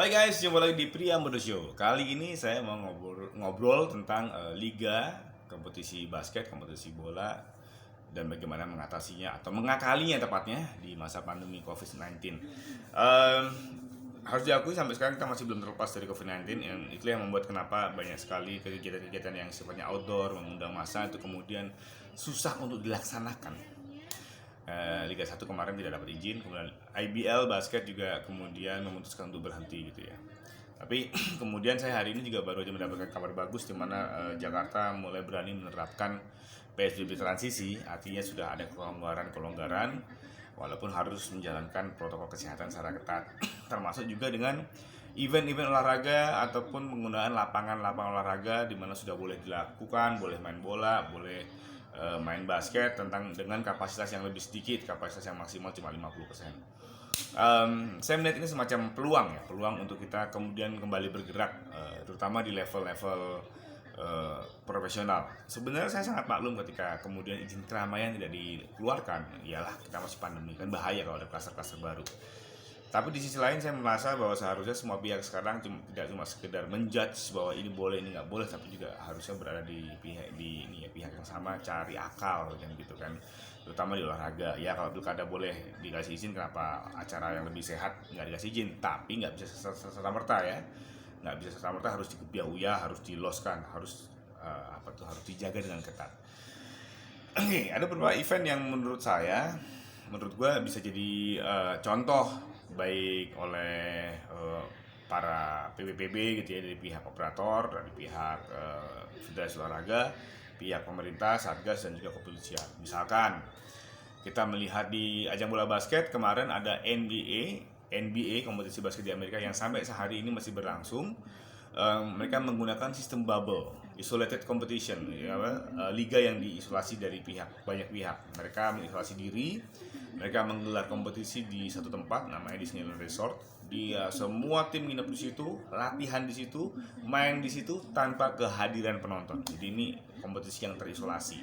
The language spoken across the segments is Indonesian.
Hai guys, jumpa lagi di Pria Muda Show. Kali ini saya mau ngobrol tentang liga, kompetisi basket, kompetisi bola, dan bagaimana mengatasinya atau mengakalinya tepatnya di masa pandemi COVID-19. Em, Harus diakui sampai sekarang kita masih belum terlepas dari COVID-19, yang itu yang membuat kenapa banyak sekali kegiatan-kegiatan yang sifatnya outdoor, mengundang massa itu kemudian susah untuk dilaksanakan. Liga 1 kemarin tidak dapat izin, kemudian IBL basket juga kemudian memutuskan untuk berhenti gitu ya. Tapi kemudian saya hari ini juga baru aja mendapatkan kabar bagus di mana Jakarta mulai berani menerapkan PSBB transisi, artinya sudah ada kelonggaran-kelonggaran walaupun harus menjalankan protokol kesehatan secara ketat. Termasuk juga dengan event-event olahraga ataupun penggunaan lapangan-lapangan olahraga di mana sudah boleh dilakukan, boleh main bola, boleh main basket dengan kapasitas yang lebih sedikit, kapasitas yang maksimal cuma 50%. Saya melihat ini semacam peluang untuk kita kemudian kembali bergerak, terutama di level-level profesional. Sebenarnya saya sangat maklum ketika kemudian izin keramaian tidak dikeluarkan, iyalah kita masih pandemi, kan bahaya kalau ada klaster-klaster baru. Tapi di sisi lain saya merasa bahwa seharusnya semua pihak sekarang tidak cuma sekedar menjudge bahwa ini boleh ini nggak boleh, tapi juga harusnya berada di pihak yang sama, cari akal kan gitu kan, terutama di olahraga. Ya kalau pilkada boleh dikasih izin, kenapa acara yang lebih sehat nggak dikasih izin? Tapi nggak bisa serta-merta ya, nggak bisa serta-merta, harus dikebiah-uyah, harus diloskan, harus harus dijaga dengan ketat. Ada beberapa event yang menurut gue bisa jadi contoh baik oleh para PBPB gitu ya, dari pihak operator, dari pihak federasi olahraga, pihak pemerintah, satgas, dan juga kepolisian. Misalkan kita melihat di ajang bola basket kemarin ada NBA kompetisi basket di Amerika yang sampai sehari ini masih berlangsung. Mereka menggunakan sistem bubble, isolated competition, ya, liga yang diisolasi dari banyak pihak. Mereka mengisolasi diri, mereka menggelar kompetisi di satu tempat, namanya Disneyland Resort. Semua tim nginep di situ, latihan di situ, main di situ tanpa kehadiran penonton. Jadi ini kompetisi yang terisolasi.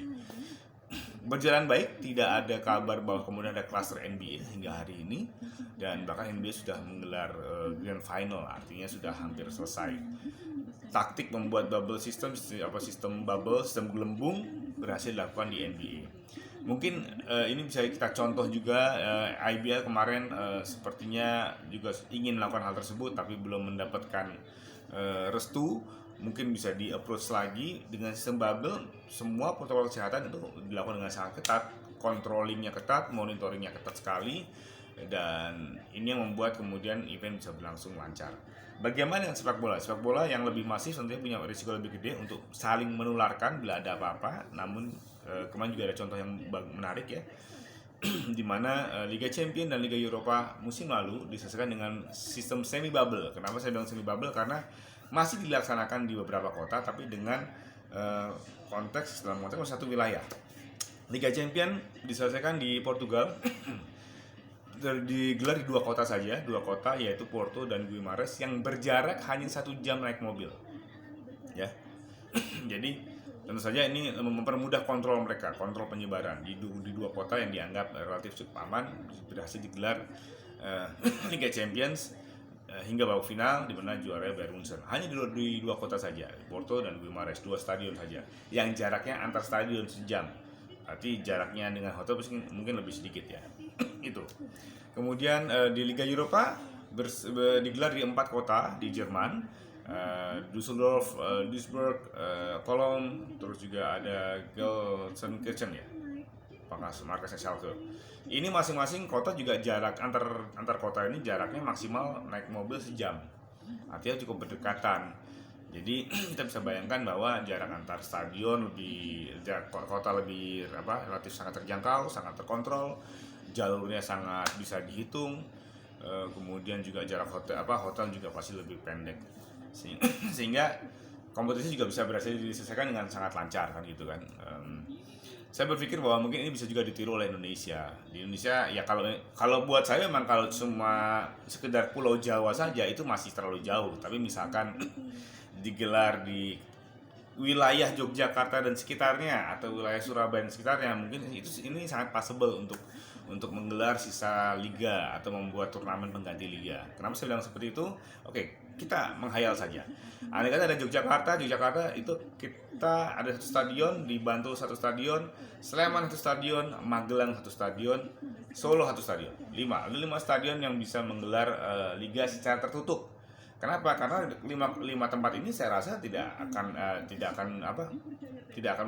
Berjalan baik, tidak ada kabar bahwa kemudian ada klaster NBA hingga hari ini, dan bahkan NBA sudah menggelar grand final, artinya sudah hampir selesai. Taktik membuat bubble sistem bubble, sistem gelembung berhasil dilakukan di NBA. Mungkin ini bisa kita contoh juga, IBL kemarin sepertinya juga ingin melakukan hal tersebut tapi belum mendapatkan restu. Mungkin bisa di approach lagi dengan sistem bubble. Semua protokol kesehatan itu dilakukan dengan sangat ketat, controllingnya ketat, monitoringnya ketat sekali, dan ini yang membuat kemudian event bisa berlangsung lancar. Bagaimana dengan sepak bola? Sepak bola yang lebih masif tentunya punya risiko lebih gede untuk saling menularkan bila ada apa-apa. Namun kemarin juga ada contoh yang menarik ya, di mana Liga Champions dan Liga Eropa musim lalu diselesaikan dengan sistem semi bubble. Kenapa saya bilang semi bubble? Karena masih dilaksanakan di beberapa kota, tapi dengan dalam konteks satu wilayah. Liga Champions diselesaikan di Portugal, digelar di dua kota yaitu Porto dan Guimarães, yang berjarak hanya 1 jam naik mobil. Ya, jadi tentu saja ini mempermudah kontrol penyebaran di dua kota yang dianggap relatif cukup aman. Berhasil digelar Liga Champions hingga babak final, di mana juara Bayern Munchen. Hanya di dua kota saja, Porto dan Guimarães, 2 stadion saja, yang jaraknya antar stadion sejam. Arti jaraknya dengan hotel mungkin lebih sedikit ya. Itu. Kemudian di Liga Eropa digelar di 4 kota di Jerman, Düsseldorf, Duisburg, Cologne, terus juga ada Gelsenkirchen ya, markasnya Schalke. Ini masing-masing kota juga jarak antar kota ini jaraknya maksimal naik mobil sejam, artinya cukup berdekatan. Jadi kita bisa bayangkan bahwa jarak antar stadion kota lebih relatif sangat terjangkau, sangat terkontrol, jalurnya sangat bisa dihitung, kemudian juga jarak hotel juga pasti lebih pendek, sehingga kompetisi juga bisa berhasil diselesaikan dengan sangat lancar kan gitu kan. Saya berpikir bahwa mungkin ini bisa juga ditiru oleh Indonesia. Di Indonesia ya, kalau buat saya memang kalau cuma sekedar Pulau Jawa saja itu masih terlalu jauh. Tapi misalkan digelar di wilayah Yogyakarta dan sekitarnya atau wilayah Surabaya dan sekitarnya, mungkin ini sangat possible untuk menggelar sisa liga atau membuat turnamen pengganti liga. Kenapa saya bilang seperti itu? Oke, kita menghayal saja. Andai kata ada Yogyakarta itu kita ada satu stadion, di Bantul satu stadion, Sleman satu stadion, Magelang satu stadion, Solo satu stadion. Ada 5 stadion yang bisa menggelar liga secara tertutup. Kenapa? Karena lima tempat ini saya rasa tidak akan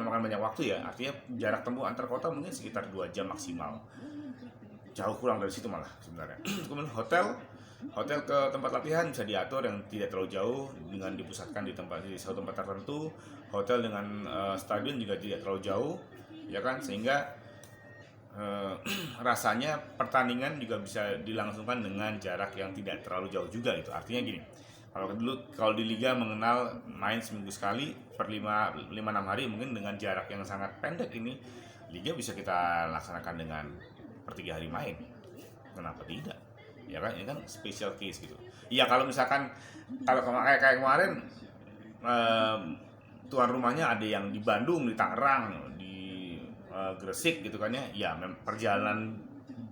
memakan banyak waktu ya. Artinya jarak tempuh antar kota mungkin sekitar 2 jam maksimal. Jauh kurang dari situ malah sebenarnya. Kemudian hotel ke tempat latihan bisa diatur yang tidak terlalu jauh dengan dipusatkan di satu tempat tertentu. Hotel dengan stadion juga tidak terlalu jauh, ya kan, sehingga rasanya pertandingan juga bisa dilangsungkan dengan jarak yang tidak terlalu jauh juga gitu. Artinya gini, kalau di liga mengenal main seminggu sekali per 5-6 hari, mungkin dengan jarak yang sangat pendek ini liga bisa kita laksanakan dengan per 3 hari main. Kenapa tidak? Ya kan, ini kan special case gitu. Iya, kalau misalkan kayak kemarin tuan rumahnya ada yang di Bandung, di Tangerang, di Gresik gitu kan ya, perjalanan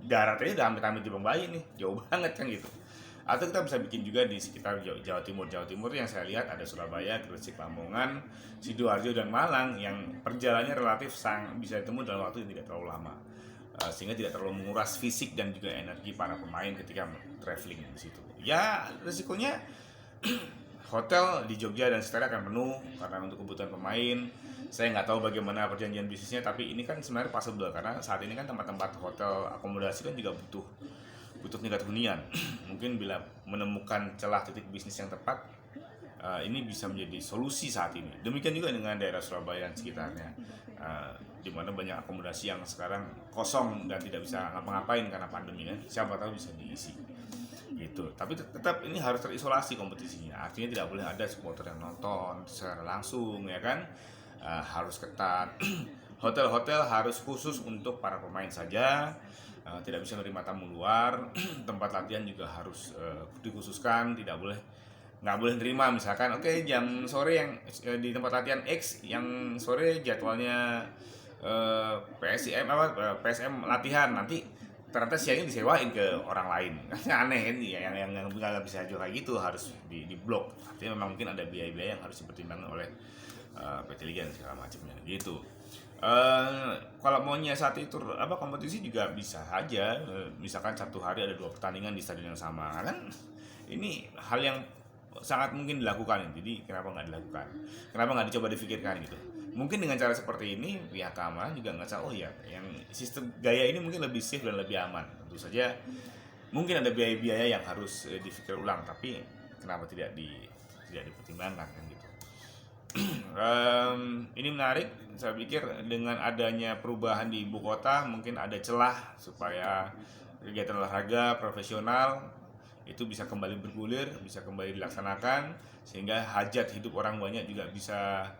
darat aja udah hampir di Bangbayi nih, jauh banget kan gitu. Atau kita bisa bikin juga di sekitar Jawa Timur yang saya lihat ada Surabaya, Gresik, Lamongan, Sidoarjo dan Malang yang perjalanannya relatif bisa ditempuh dalam waktu yang tidak terlalu lama, sehingga tidak terlalu menguras fisik dan juga energi para pemain ketika traveling di situ. Ya, resikonya hotel di Jogja dan sekitarnya akan penuh karena untuk kebutuhan pemain. Saya nggak tahu bagaimana perjanjian bisnisnya, tapi ini kan sebenarnya possible karena saat ini kan tempat-tempat hotel akomodasi kan juga butuh tingkat hunian. Mungkin bila menemukan celah titik bisnis yang tepat, ini bisa menjadi solusi saat ini. Demikian juga dengan daerah Surabaya dan sekitarnya, di mana banyak akomodasi yang sekarang kosong dan tidak bisa ngapa-ngapain karena pandemi kan. Siapa tahu bisa diisi gitu. Tapi tetap ini harus terisolasi kompetisinya. Artinya tidak boleh ada supporter yang nonton secara langsung, ya kan. Harus ketat. Hotel-hotel harus khusus untuk para pemain saja. Tidak bisa menerima tamu luar. Tempat latihan juga harus dikhususkan, nggak boleh nerima misalkan jam sore yang di tempat latihan X yang sore jadwalnya PSM latihan, nanti ternyata siangnya disewain ke orang lain. Aneh kan ya, yang nggak bisa juga kayak gitu, harus di blok. Artinya memang mungkin ada biaya-biaya yang harus dipertimbangkan oleh PT Liga dan segala macamnya gitu. Kalau mau nyiasat itu kompetisi juga bisa aja, misalkan satu hari ada 2 pertandingan di stadion yang sama kan, ini hal yang sangat mungkin dilakukan. Jadi kenapa nggak dilakukan, kenapa nggak dicoba difikirkan gitu. Mungkin dengan cara seperti ini pihak keamanan juga nggak tahu yang sistem gaya ini mungkin lebih safe dan lebih aman. Tentu saja mungkin ada biaya-biaya yang harus difikir ulang, tapi kenapa tidak dipertimbangkan kan gitu. Ini menarik. Saya pikir dengan adanya perubahan di ibu kota mungkin ada celah supaya kegiatan olahraga profesional itu bisa kembali bergulir, bisa kembali dilaksanakan, sehingga hajat hidup orang banyak juga bisa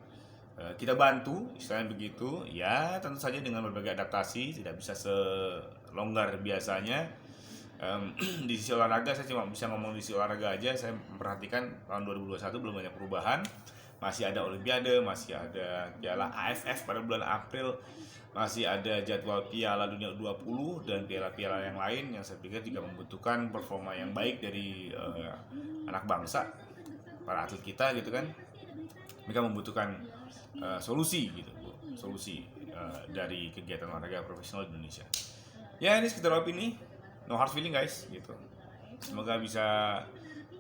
kita bantu, istilahnya begitu. Ya, tentu saja dengan berbagai adaptasi, tidak bisa selonggar biasanya. Di sisi olahraga saya cuma bisa ngomong di sisi olahraga aja. Saya memperhatikan tahun 2021 belum banyak perubahan. Masih ada Olimpiade, masih ada Piala AFF pada bulan April, masih ada jadwal Piala Dunia U20 dan piala-piala yang lain yang saya pikir juga membutuhkan performa yang baik dari anak bangsa, para atlet kita gitu kan. Mereka membutuhkan solusi dari kegiatan olahraga profesional di Indonesia. Ya, ini sekitar opini, no hard feeling guys gitu. Semoga bisa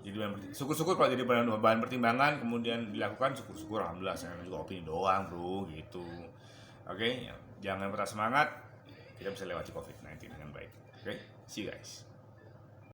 jadi syukur-syukur kalau jadi bahan pertimbangan kemudian dilakukan, syukur-syukur alhamdulillah. Saya juga opini doang bro gitu. Oke, jangan patah semangat, kita bisa lewati COVID-19 dengan baik. Oke, see you guys.